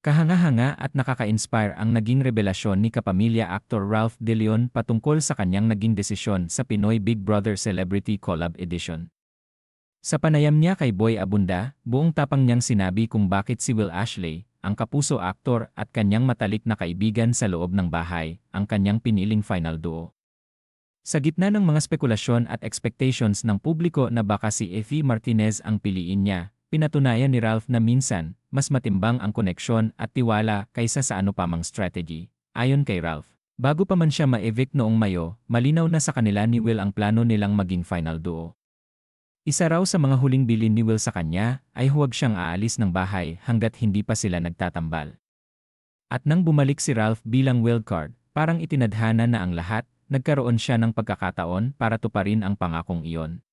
Kahanga-hanga at nakaka-inspire ang naging revelasyon ni kapamilya aktor Ralph De Leon patungkol sa kanyang naging desisyon sa Pinoy Big Brother Celebrity Collab Edition. Sa panayam niya kay Boy Abunda, buong tapang niyang sinabi kung bakit si Will Ashley, ang kapuso aktor at kanyang matalik na kaibigan sa loob ng bahay, ang kanyang piniling final duo. Sa gitna ng mga spekulasyon at expectations ng publiko na baka si Effie Martinez ang piliin niya, pinatunayan ni Ralph na minsan, mas matimbang ang koneksyon at tiwala kaysa sa ano pamang strategy. Ayon kay Ralph, bago pa man siya ma-evict noong Mayo, malinaw na sa kanila ni Will ang plano nilang maging final duo. Isa raw sa mga huling bilin ni Will sa kanya ay huwag siyang aalis ng bahay hanggat hindi pa sila nagtatambal. At nang bumalik si Ralph bilang wildcard, parang itinadhana na ang lahat, nagkaroon siya ng pagkakataon para tuparin ang pangakong iyon.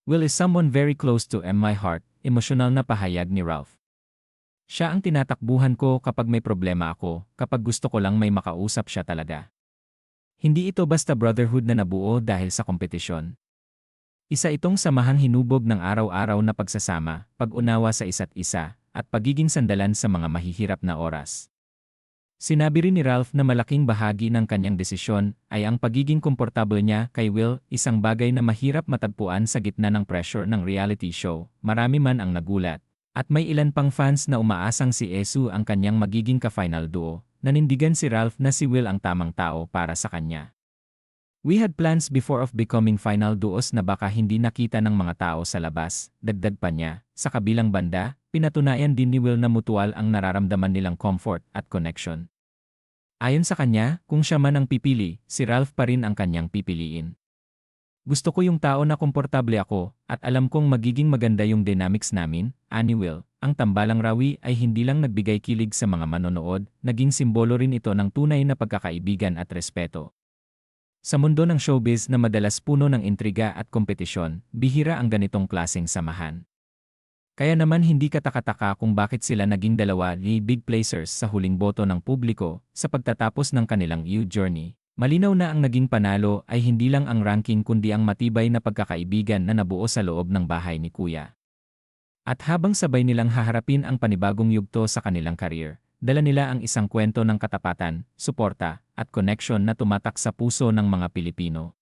Will is someone very close to my heart, emosyonal na pahayag ni Ralph. Siya ang tinatakbuhan ko kapag may problema ako, kapag gusto ko lang may makausap siya talaga. Hindi ito basta brotherhood na nabuo dahil sa kompetisyon. Isa itong samahang hinubog ng araw-araw na pagsasama, pag-unawa sa isa't isa, at pagiging sandalan sa mga mahihirap na oras. Sinabi rin ni Ralph na malaking bahagi ng kanyang desisyon ay ang pagiging komportable niya kay Will, isang bagay na mahirap matagpuan sa gitna ng pressure ng reality show, marami man ang nagulat. At may ilan pang fans na umaasang si Esu ang kanyang magiging ka-final duo, nanindigan si Ralph na si Will ang tamang tao para sa kanya. We had plans before of becoming final duos na baka hindi nakita ng mga tao sa labas, dagdag pa niya. Sa kabilang banda, pinatunayan din ni Will na mutual ang nararamdaman nilang comfort at connection. Ayon sa kanya, kung siya man ang pipili, si Ralph pa rin ang kanyang pipiliin. Gusto ko yung tao na komportable ako, at alam kong magiging maganda yung dynamics namin, ani Will. Ang tambalang rawi ay hindi lang nagbigay kilig sa mga manonood, naging simbolo rin ito ng tunay na pagkakaibigan at respeto. Sa mundo ng showbiz na madalas puno ng intriga at kompetisyon, bihira ang ganitong klaseng samahan. Kaya naman hindi katakataka kung bakit sila naging dalawa ni big placers sa huling boto ng publiko sa pagtatapos ng kanilang journey. Malinaw na ang naging panalo ay hindi lang ang ranking kundi ang matibay na pagkakaibigan na nabuo sa loob ng bahay ni Kuya. At habang sabay nilang haharapin ang panibagong yugto sa kanilang career, dala nila ang isang kwento ng katapatan, suporta, at connection na tumatak sa puso ng mga Pilipino.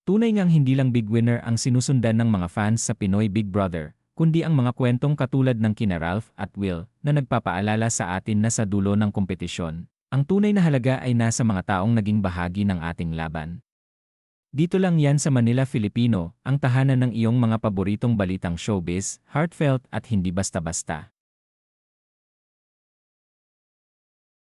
Tunay ngang hindi lang big winner ang sinusundan ng mga fans sa Pinoy Big Brother, kundi ang mga kwentong katulad ng kina Ralph at Will na nagpapaalala sa atin na sa dulo ng kompetisyon, ang tunay na halaga ay nasa mga taong naging bahagi ng ating laban. Dito lang yan sa Manila, Filipino, ang tahanan ng iyong mga paboritong balitang showbiz, heartfelt at hindi basta-basta.